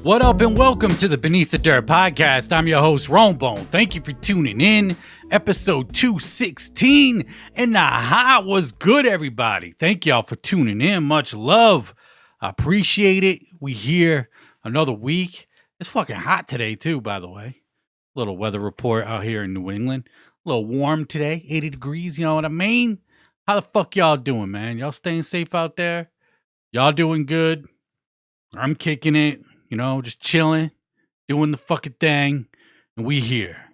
What up and welcome to the Beneath the Dirt podcast. I'm your host, Rombone. Thank you for tuning in. Episode 216. And was good, everybody. Thank y'all for tuning in. Much love. I appreciate it. We here another week. It's fucking hot today, too, by the way. Little weather report out here in New England. A little warm today, 80 degrees, you know what I mean? How the fuck y'all doing, man? Y'all staying safe out there? Y'all doing good? I'm kicking it. You know, just chilling, doing the fucking thing, and we here.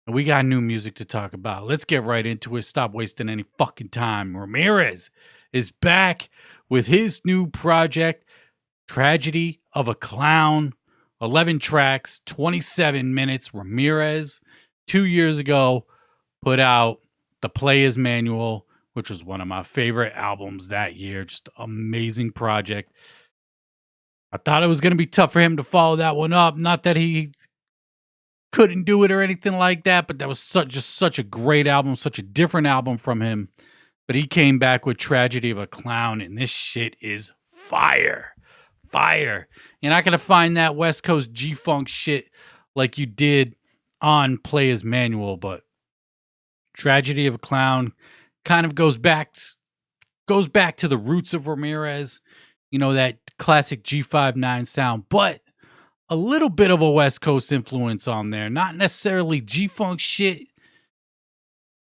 And we got new music to talk about. Let's get right into it. Stop wasting any fucking time. Ramirez is back with his new project, Tragedy of a Clown. 11 tracks, 27 minutes. Ramirez, 2 years ago, put out The Player's Manual, which was one of my favorite albums that year. Just amazing project. I thought it was going to be tough for him to follow that one up. Not that he couldn't do it or anything like that, but that was such a great album, such a different album from him. But he came back with Tragedy of a Clown, and this shit is fire. Fire. You're not going to find that West Coast G-Funk shit like you did on Player's Manual, but Tragedy of a Clown kind of goes back to the roots of Ramirez. You know, that classic G59 sound, but a little bit of a West Coast influence on there. Not necessarily G-Funk shit,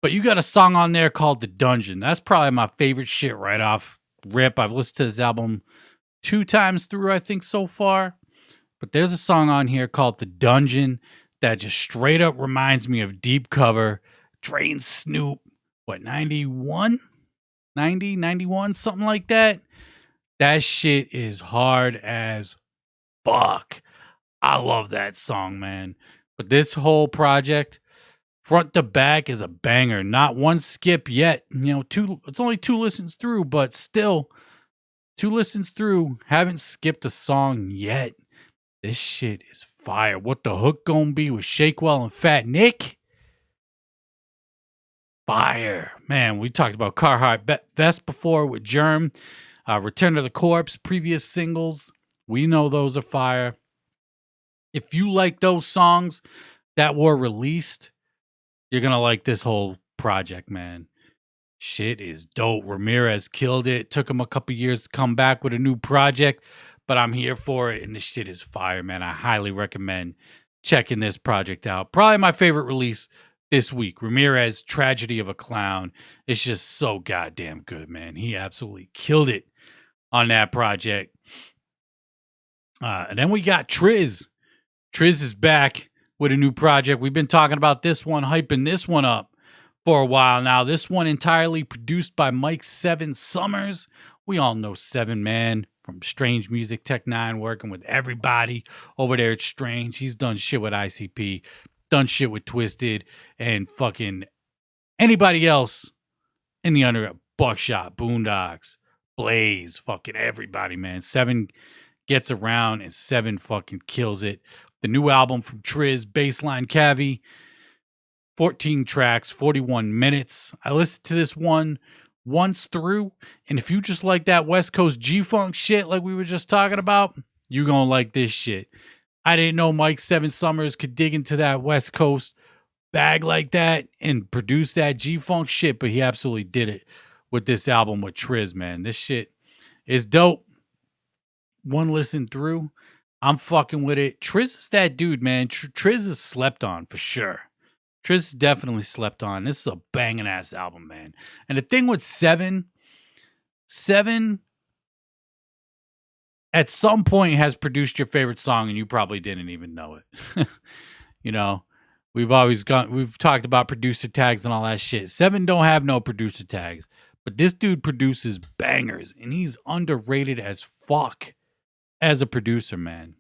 but you got a song on there called The Dungeon. That's probably my favorite shit right off rip. I've listened to this album 2 times through, I think, so far. But there's a song on here called The Dungeon that just straight up reminds me of Deep Cover, Drain Snoop, 91? 90, 91, something like that. That shit is hard as fuck. I love that song, man. But this whole project, front to back, is a banger. Not one skip yet. You know, it's only 2 listens through, but still, 2 listens through. Haven't skipped a song yet. This shit is fire. What the hook gonna be with Shakewell and Fat Nick? Fire. Man, we talked about Carhartt Vest before with Germ. Return to the Corpse, previous singles. We know those are fire. If you like those songs that were released, you're going to like this whole project, man. Shit is dope. Ramirez killed it. Took him a couple years to come back with a new project, but I'm here for it, and this shit is fire, man. I highly recommend checking this project out. Probably my favorite release this week. Ramirez, Tragedy of a Clown. It's just so goddamn good, man. He absolutely killed it on that project. And then we got Trizz. Trizz is back with a new project. We've been talking about this one, hyping this one up for a while now. This one entirely produced by Mike 7 Summers. We all know 7, man, from Strange Music, Tech 9, working with everybody over there at Strange. He's done shit with ICP, done shit with Twisted, and fucking anybody else in the under Buckshot, Boondox, Blaze, fucking everybody, man. 7 gets around and 7 fucking kills it. The new album from Trizz, Baseline Cavi, 14 tracks, 41 minutes. I listened to this one once through, and if you just like that West Coast G-Funk shit like we were just talking about, you're gonna like this shit. I didn't know Mike 7 Summers could dig into that West Coast bag like that and produce that G-Funk shit, but he absolutely did it with this album with Trizz, man. This shit is dope. One listen through, I'm fucking with it. Trizz is that dude, man. Trizz is slept on for sure. Trizz is definitely slept on. This is a banging ass album, man. And the thing with 7 at some point has produced your favorite song and you probably didn't even know it. You know, we've talked about producer tags and all that shit. 7 don't have no producer tags, but this dude produces bangers and he's underrated as fuck as a producer, man.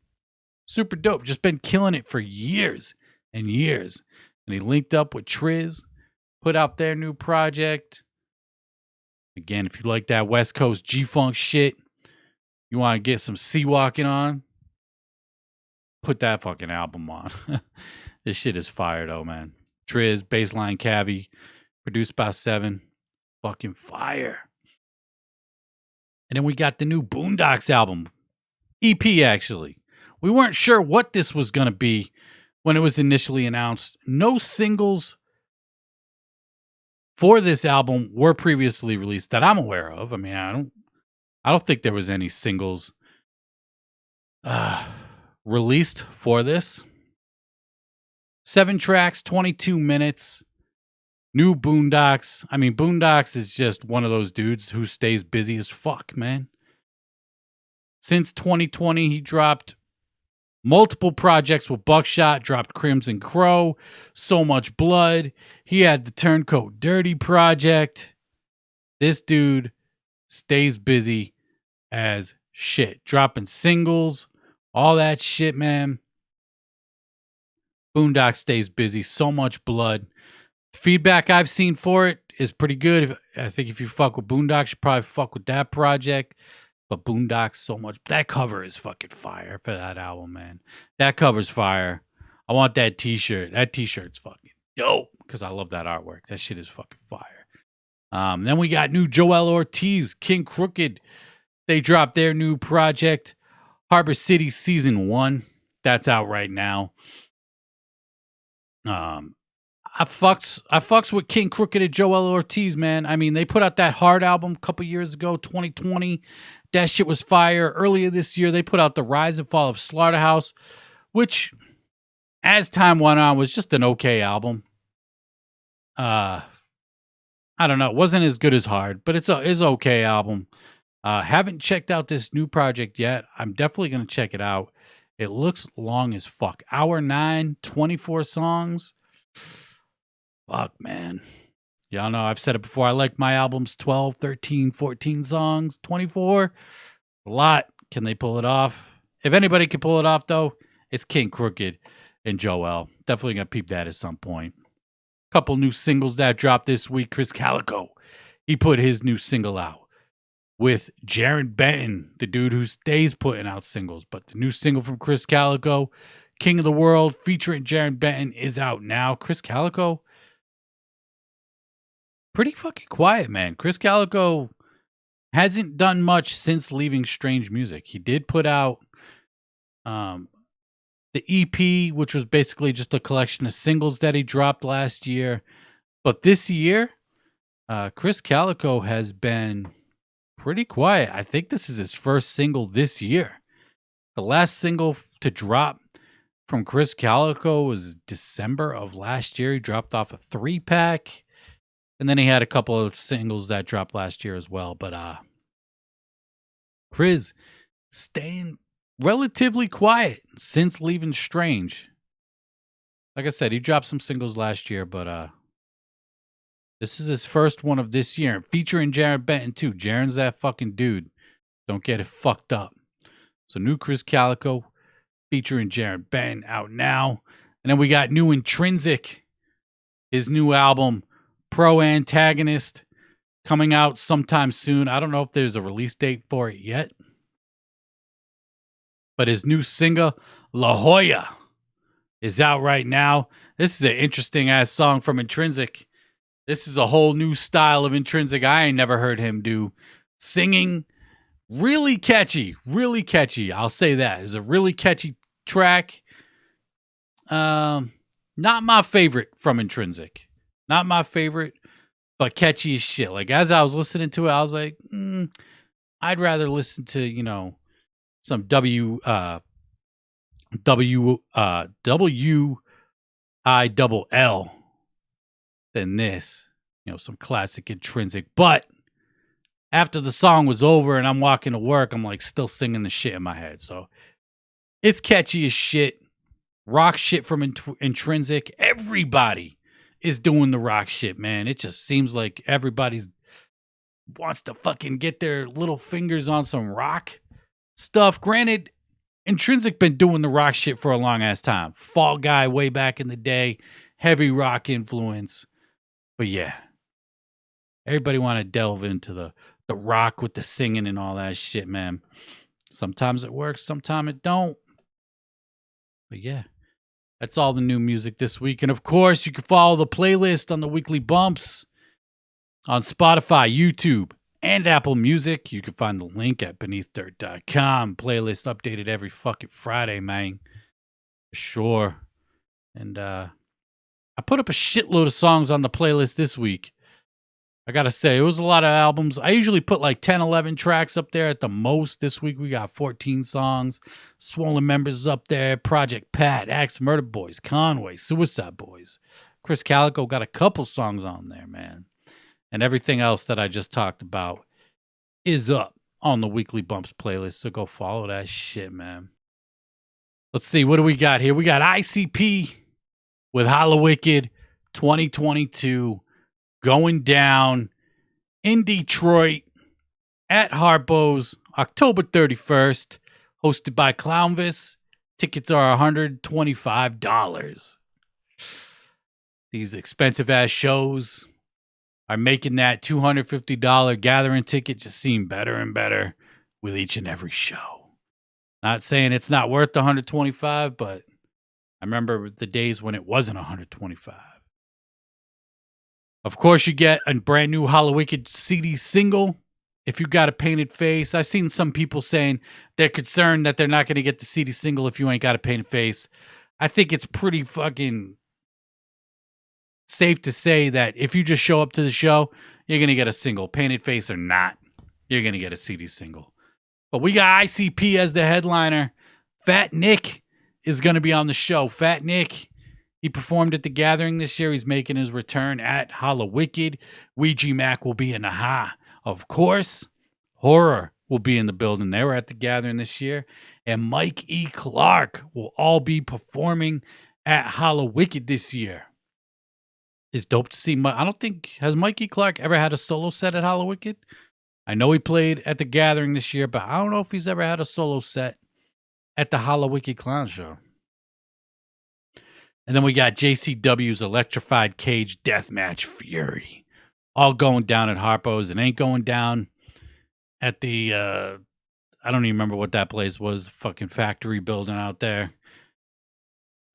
Super dope. Just been killing it for years and years. And he linked up with Trizz, put out their new project. Again, if you like that West Coast G-Funk shit, you want to get some sea walking on, put that fucking album on. This shit is fire though, man. Trizz, Baseline Cavi, produced by 7. Fucking fire. And then we got the new Boondox album. EP, actually. We weren't sure what this was going to be when it was initially announced. No singles for this album were previously released that I'm aware of. I mean, I don't think there was any singles released for this. 7 tracks, 22 minutes. New Boondox. I mean, Boondox is just one of those dudes who stays busy as fuck, man. Since 2020, he dropped multiple projects with Buckshot, dropped Crimson Crow, So Much Blood. He had the Turncoat Dirty project. This dude stays busy as shit. Dropping singles, all that shit, man. Boondox stays busy. So Much Blood. Feedback I've seen for it is pretty good. I think if you fuck with Boondox, you probably fuck with that project. But Boondox, so much. That cover is fucking fire for that album, man. That cover's fire. I want that t-shirt. That t-shirt's fucking dope because I love that artwork. That shit is fucking fire. Then we got new Joel Ortiz, King Crooked. They dropped their new project, Harbor City Season 1. That's out right now. I fucks with King Crooked and Joel Ortiz, man. I mean, they put out that Hard album a couple years ago, 2020. That shit was fire. Earlier this year, they put out the Rise and Fall of Slaughterhouse, which, as time went on, was just an okay album. I don't know. It wasn't as good as Hard, but it's an okay album. Haven't checked out this new project yet. I'm definitely going to check it out. It looks long as fuck. Hour 9, 24 songs. Fuck, man. Y'all know I've said it before. I like my albums 12, 13, 14 songs, 24. A lot. Can they pull it off? If anybody can pull it off, though, it's King Crooked and Joel. Definitely going to peep that at some point. Couple new singles that dropped this week. Krizz Kaliko. He put his new single out with Jarren Benton, the dude who stays putting out singles. But the new single from Krizz Kaliko, King of the World, featuring Jarren Benton, is out now. Krizz Kaliko, pretty fucking quiet, man. Krizz Kaliko hasn't done much since leaving Strange Music. He did put out the EP, which was basically just a collection of singles that he dropped last year. But this year, Krizz Kaliko has been pretty quiet. I think this is his first single this year. The last single to drop from Krizz Kaliko was December of last year. He dropped off a 3-pack. And then he had a couple of singles that dropped last year as well. But Krizz staying relatively quiet since leaving Strange. Like I said, he dropped some singles last year, but this is his first one of this year. Featuring Jarren Benton, too. Jarren's that fucking dude. Don't get it fucked up. So new Krizz Kaliko featuring Jarren Benton out now. And then we got new Intrinzik. His new album, Pro Antagonist, coming out sometime soon. I don't know if there's a release date for it yet. But his new single, La Jolla, is out right now. This is an interesting-ass song from Intrinzik. This is a whole new style of Intrinzik I ain't never heard him do. Singing, really catchy, really catchy. I'll say that. It's a really catchy track. Not my favorite from Intrinzik. Not my favorite, but catchy as shit. Like, as I was listening to it, I was like, I'd rather listen to, you know, some WILL than this. You know, some classic Intrinzik. But after the song was over and I'm walking to work, I'm like still singing the shit in my head. So it's catchy as shit. Rock shit from Intrinzik. Everybody is doing the rock shit, man. It just seems like everybody's wants to fucking get their little fingers on some rock stuff. Granted, Intrinzik been doing the rock shit for a long ass time. Fall Guy way back in the day. Heavy rock influence. But yeah, everybody want to delve into the rock with the singing and all that shit, man. Sometimes it works, sometimes it don't. But yeah, that's all the new music this week. And of course, you can follow the playlist on the Weekly Bumps on Spotify, YouTube, and Apple Music. You can find the link at beneathdirt.com. Playlist updated every fucking Friday, man. For sure. And I put up a shitload of songs on the playlist this week. I gotta say, it was a lot of albums. I usually put like 10, 11 tracks up there at the most. This week we got 14 songs. Swollen Members is up there. Project Pat, Axe Murder Boys, Conway, Suicide Boys. Krizz Kaliko got a couple songs on there, man. And everything else that I just talked about is up on the Weekly Bumps playlist. So go follow that shit, man. Let's see, what do we got here? We got ICP with Holla Wicked 2022 going down in Detroit at Harpo's October 31st, hosted by Clownvis. Tickets are $125. These expensive-ass shows are making that $250 gathering ticket just seem better and better with each and every show. Not saying it's not worth the $125, but I remember the days when it wasn't $125. Of course, you get a brand new Holla Wicked CD single. If you got a painted face, I've seen some people saying they're concerned that they're not going to get the CD single if you ain't got a painted face. I think it's pretty fucking safe to say that if you just show up to the show, you're going to get a single. Painted face or not, you're going to get a CD single. But we got ICP as the headliner. Fat Nick is going to be on the show. Fat Nick, he performed at the Gathering this year. He's making his return at Holla Wicked. Ouija Mac will be in the Ha. Of course, Horror will be in the building. They were at the Gathering this year. And Mike E. Clark will all be performing at Holla Wicked this year. It's dope to see. I don't think, has Mike E. Clark ever had a solo set at Holla Wicked? I know he played at the Gathering this year, but I don't know if he's ever had a solo set at the Hallowicked Clown Show. And then we got JCW's Electrified Cage Deathmatch Fury. All going down at Harpo's. It ain't going down at the, I don't even remember what that place was, the fucking factory building out there.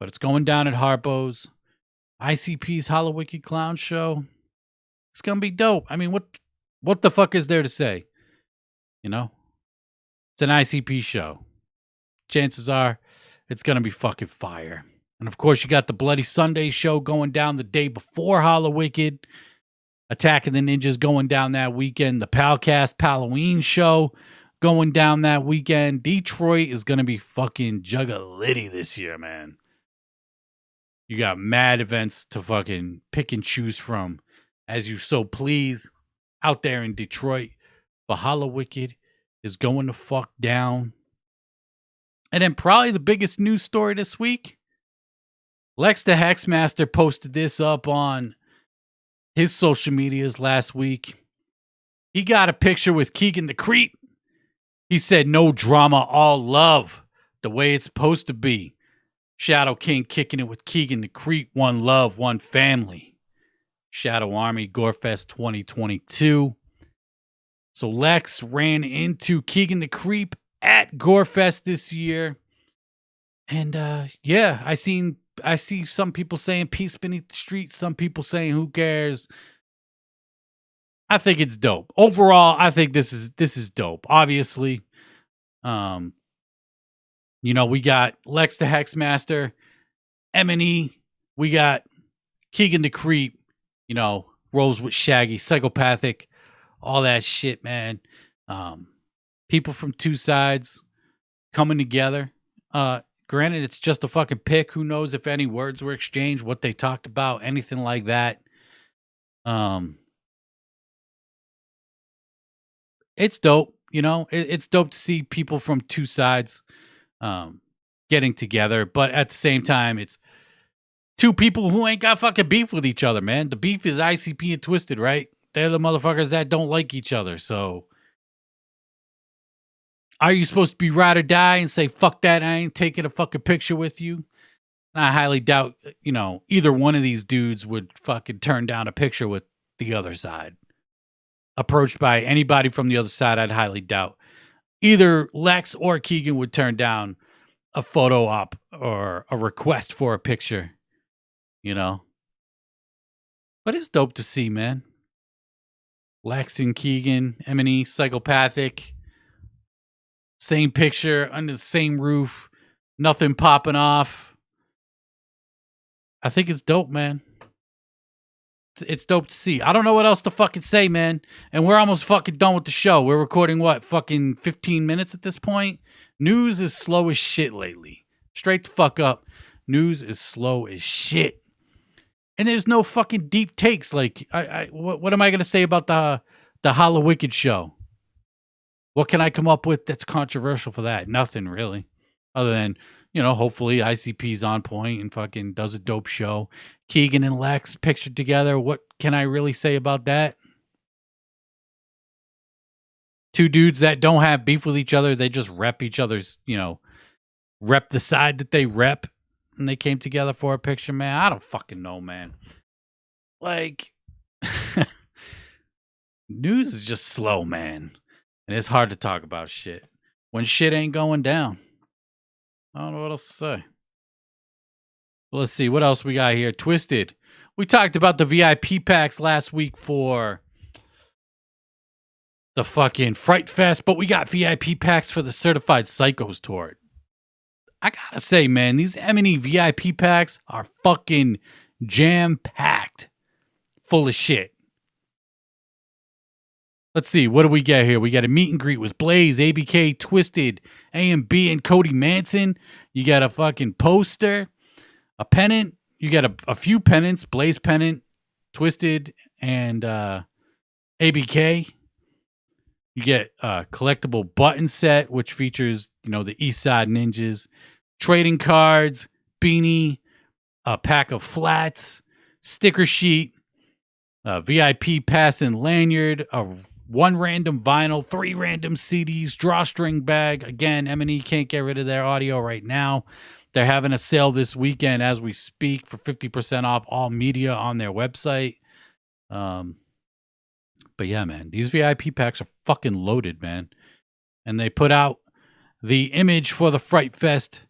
But it's going down at Harpo's. ICP's Hallowicked Clown Show. It's going to be dope. I mean, what the fuck is there to say? You know? It's an ICP show. Chances are it's going to be fucking fire. And of course, you got the Bloody Sunday show going down the day before Holla Wicked. Attack of the Ninjas going down that weekend. The Palcast Halloween show going down that weekend. Detroit is going to be fucking jugga-litty this year, man. You got mad events to fucking pick and choose from as you so please out there in Detroit. But Holla Wicked is going to fuck down. And then probably the biggest news story this week. Lex the Hexmaster posted this up on his social medias last week. He got a picture with Kegan the Creep. He said, "No drama, all love. The way it's supposed to be. Shadow King kicking it with Kegan the Creep. One love, one family. Shadow Army Gorefest 2022. So Lex ran into Kegan the Creep at Gorefest this year. And yeah, I see some people saying peace beneath the street. Some people saying who cares. I think it's dope. Overall, I think this is dope. Obviously, you know, we got Lex the Hexmaster, M&E, we got Kegan the Creep, you know, rolls with Shaggy, psychopathic, all that shit, man. People from two sides coming together. Granted, it's just a fucking pick. Who knows if any words were exchanged, what they talked about, anything like that. It's dope, you know. It's dope to see people from two sides getting together, but at the same time, it's two people who ain't got fucking beef with each other, man. The beef is ICP and Twisted, right? They're the motherfuckers that don't like each other. So are you supposed to be ride or die and say, fuck that, I ain't taking a fucking picture with you? I highly doubt, you know, either one of these dudes would fucking turn down a picture with the other side. Approached by anybody from the other side, I'd highly doubt. Either Lex or Kegan would turn down a photo op or a request for a picture, you know? But it's dope to see, man. Lex and Kegan, M&E, psychopathic. Same picture, under the same roof. Nothing popping off. I think it's dope, man. It's dope to see. I don't know what else to fucking say, man. And we're almost fucking done with the show. We're recording, what, fucking 15 minutes at this point? News is slow as shit lately. Straight the fuck up. News is slow as shit. And there's no fucking deep takes. Like, what am I going to say about the Holla Wicked show? What can I come up with that's controversial for that? Nothing, really. Other than, hopefully ICP's on point and fucking does a dope show. Kegan and Lex pictured together. What can I really say about that? Two dudes that don't have beef with each other. They just rep each other's, rep the side that they rep. And they came together for a picture, man. I don't fucking know, man. Like, news is just slow, man. And it's hard to talk about shit when shit ain't going down. I don't know what else to say. Well, let's see. What else we got here? Twisted. We talked about the VIP packs last week for the fucking Fright Fest, but we got VIP packs for the Certified Psychos tour. I gotta say, man, these M&E VIP packs are fucking jam-packed full of shit. Let's see, what do we get here? We got a meet and greet with Blaze, ABK, Twisted, A&B, and Cody Manson. You got a fucking poster, a pennant. You got a few pennants, Blaze pennant, Twisted, and ABK. You get a collectible button set, which features, the East Side Ninjas, trading cards, beanie, a pack of flats, sticker sheet, a VIP pass and lanyard, one random vinyl, 3 random CDs, drawstring bag. Again, M&E can't get rid of their audio right now. They're having a sale this weekend as we speak for 50% off all media on their website. But yeah, man, these VIP packs are fucking loaded, man. And they put out the image for the Fright Fest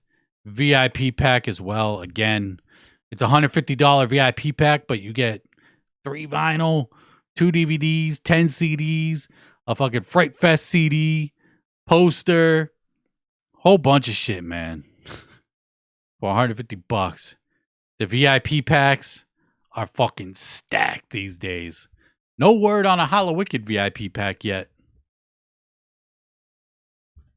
VIP pack as well. Again, it's a $150 VIP pack, but you get 3 vinyl, 2 DVDs, 10 CDs, a fucking Fright Fest CD, poster, whole bunch of shit, man. For $150. The VIP packs are fucking stacked these days. No word on a Holla Wicked VIP pack yet.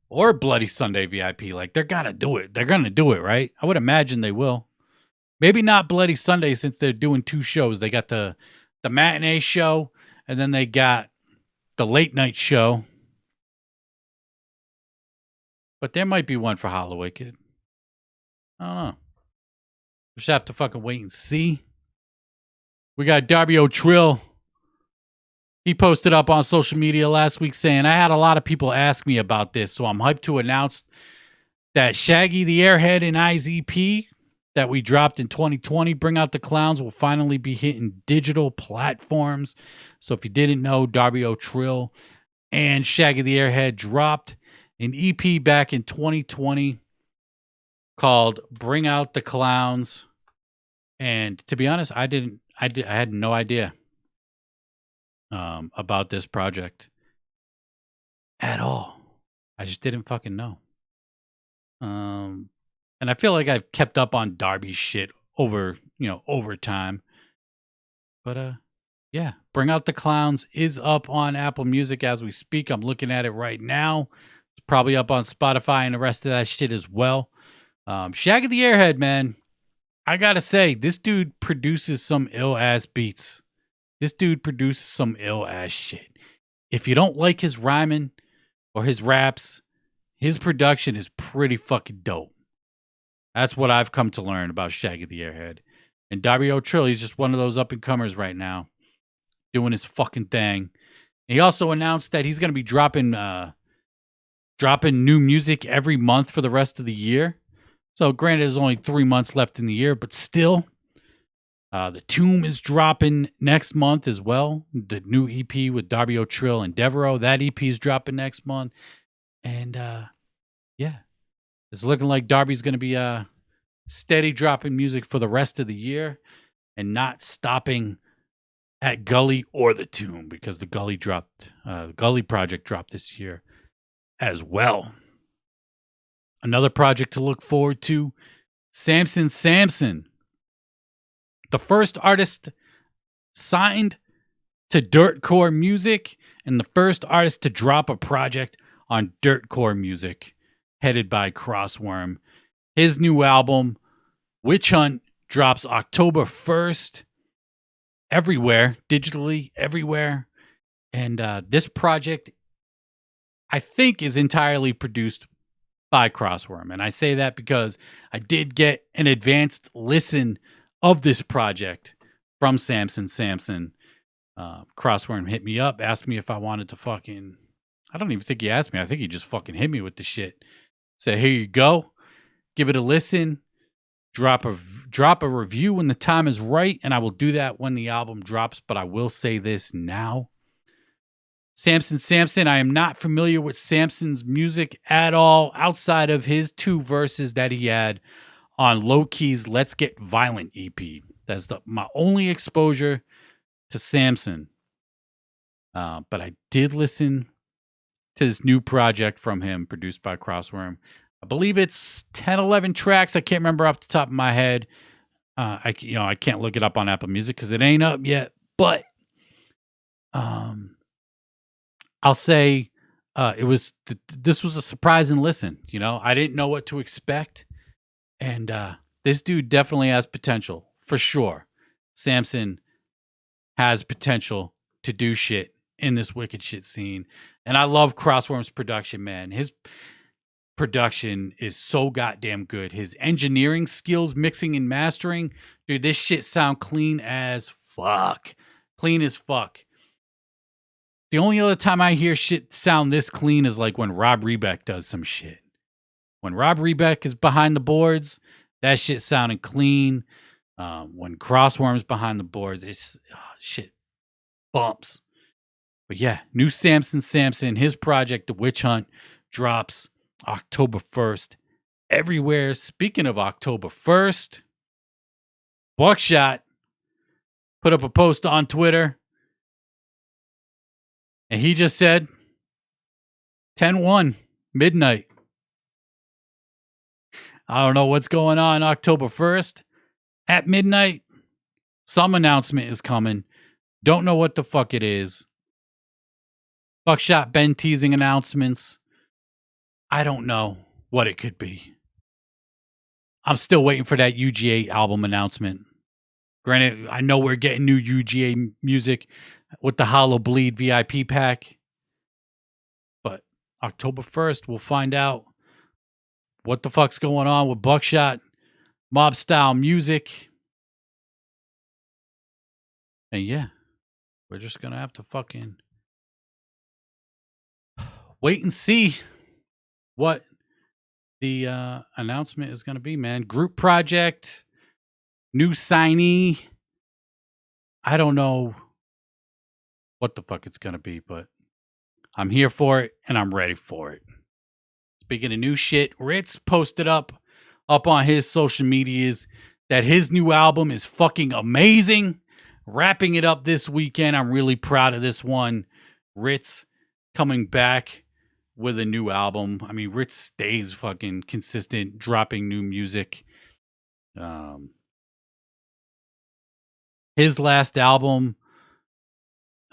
Or Bloody Sunday VIP. Like, they're gonna do it. They're gonna do it, right? I would imagine they will. Maybe not Bloody Sunday since they're doing 2 shows. They got the matinee show, and then they got the late night show. But there might be one for Holla Wicked. I don't know. Just have to fucking wait and see. We got Darby Otrill. He posted up on social media last week saying, I had a lot of people ask me about this, so I'm hyped to announce that Shaggytheairhead and IZP that we dropped in 2020, Bring Out the Clowns, will finally be hitting digital platforms. So if you didn't know, Darby Otrill and Shaggytheairhead dropped an EP back in 2020 called Bring Out the Clowns. And to be honest, I had no idea about this project at all. I just didn't fucking know. And I feel like I've kept up on Darby's shit over time. But yeah, Bring Out the Clowns is up on Apple Music as we speak. I'm looking at it right now. It's probably up on Spotify and the rest of that shit as well. Shaggytheairhead, man. I gotta say, this dude produces some ill-ass beats. This dude produces some ill-ass shit. If you don't like his rhyming or his raps, his production is pretty fucking dope. That's what I've come to learn about Shaggytheairhead. And Darby Otrill, he's just one of those up-and-comers right now, doing his fucking thing. And he also announced that he's going to be dropping new music every month for the rest of the year. So granted, there's only 3 months left in the year, but still, the Tomb is dropping next month as well. The new EP with Darby Otrill and Devereaux, that EP is dropping next month. And yeah, it's looking like Darby's going to be steady dropping music for the rest of the year and not stopping at Gully or the Tomb, because the Gully project dropped this year as well. Another project to look forward to, Samson. The first artist signed to Dirtcore Music and the first artist to drop a project on Dirtcore Music, headed by Crossworm. His new album, Witch Hunt, drops October 1st. Everywhere, digitally, everywhere. And this project, I think, is entirely produced by Crossworm. And I say that because I did get an advanced listen of this project from Samson. Crossworm hit me up, asked me if I wanted to fucking... I don't even think he asked me. I think he just fucking hit me with the shit. Said, here you go. Give it a listen. Drop a review when the time is right, and I will do that when the album drops, but I will say this now. Samson, I am not familiar with Samson's music at all outside of his 2 verses that he had on Low Key's Let's Get Violent EP. That's my only exposure to Samson. But I did listen to this new project from him, produced by Crossworm. I believe it's 10, 11 tracks. I can't remember off the top of my head. I can't look it up on Apple Music because it ain't up yet. But I'll say this was a surprising listen. I didn't know what to expect, and this dude definitely has potential for sure. Samson has potential to do shit in this wicked shit scene, and I love Crossworm's production, man. His production is so goddamn good. His engineering skills, mixing and mastering, dude, this shit sound clean as fuck. Clean as fuck. The only other time I hear shit sound this clean is like when Rob Rebeck does some shit. When Rob Rebeck is behind the boards, that shit sounding clean. When Crossworm's behind the boards, it's shit bumps. But yeah, new Samson, his project, The Witch Hunt, drops October 1st everywhere. Speaking of October 1st, Buckshot put up a post on Twitter, and he just said 10/1 midnight. I don't know what's going on October 1st at midnight. Some announcement is coming. Don't know what the fuck it is. Buckshot been teasing announcements. I don't know what it could be. I'm still waiting for that UGA album announcement. Granted, I know we're getting new UGA music with the Hollow Bleed VIP pack. But October 1st, we'll find out what the fuck's going on with Buckshot, mob style music. And yeah, we're just going to have to fucking wait and see what the announcement is going to be, man. Group project, new signee. I don't know what the fuck it's going to be, but I'm here for it and I'm ready for it. Speaking of new shit, Rittz posted up on his social medias that his new album is fucking amazing. Wrapping it up this weekend. I'm really proud of this one. Rittz coming back with a new album. I mean, Rittz stays fucking consistent, dropping new music. His last album,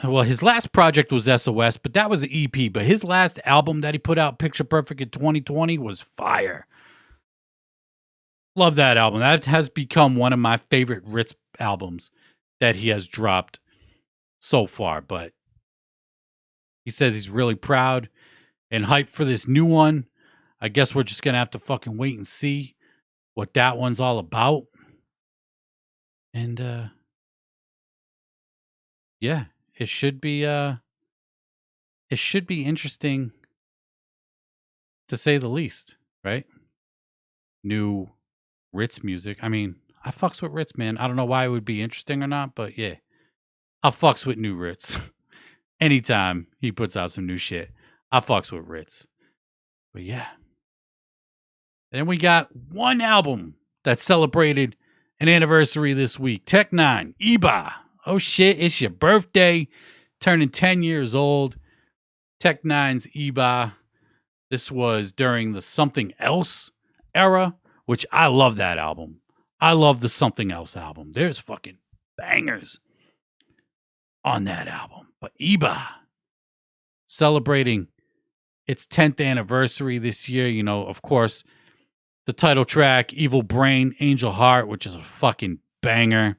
well, his last project was SOS, but that was an EP. But his last album that he put out, Picture Perfect in 2020, was fire. Love that album. That has become one of my favorite Rittz albums that he has dropped so far. But he says he's really proud and hyped for this new one. I guess we're just going to have to fucking wait and see what that one's all about. And, yeah, it should be interesting to say the least, right? New Rittz music. I mean, I fucks with Rittz, man. I don't know why it would be interesting or not, but yeah, I fucks with new Rittz. Anytime he puts out some new shit, I fucks with Rittz. But yeah. And then we got one album that celebrated an anniversary this week. Tech Nine, Ebah, Oh shit, it's your birthday. Turning 10 years old. Tech Nine's ebah. This was during the Something Else era, which I love that album. I love the Something Else album. There's fucking bangers on that album. But ebah, celebrating its 10th anniversary this year. You know, of course, the title track, Evil Brain, Angel Heart, which is a fucking banger.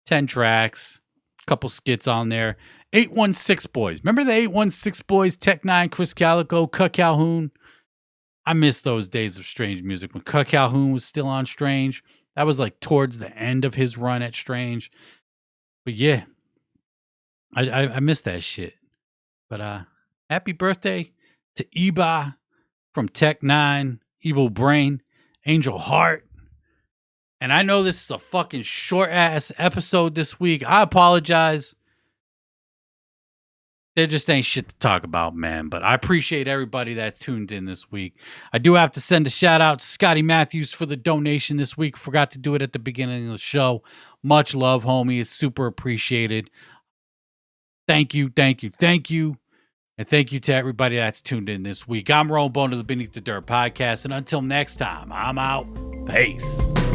10 tracks, couple skits on there. 816 Boys. Remember the 816 Boys? Tech Nine, Krizz Kaliko, Cut Calhoun. I miss those days of Strange music when Cut Calhoun was still on Strange. That was like towards the end of his run at Strange. But yeah, I miss that shit. But happy birthday to ebah from Tech Nine, Evil Brain, Angel Heart. And I know this is a fucking short ass episode this week. I apologize. There just ain't shit to talk about, man. But I appreciate everybody that tuned in this week. I do have to send a shout out to Scotty Matthews for the donation this week. Forgot to do it at the beginning of the show. Much love, homie. It's super appreciated. Thank you, thank you, thank you. And thank you to everybody that's tuned in this week. I'm Rollbone of the Beneath the Dirt podcast. And until next time, I'm out. Peace.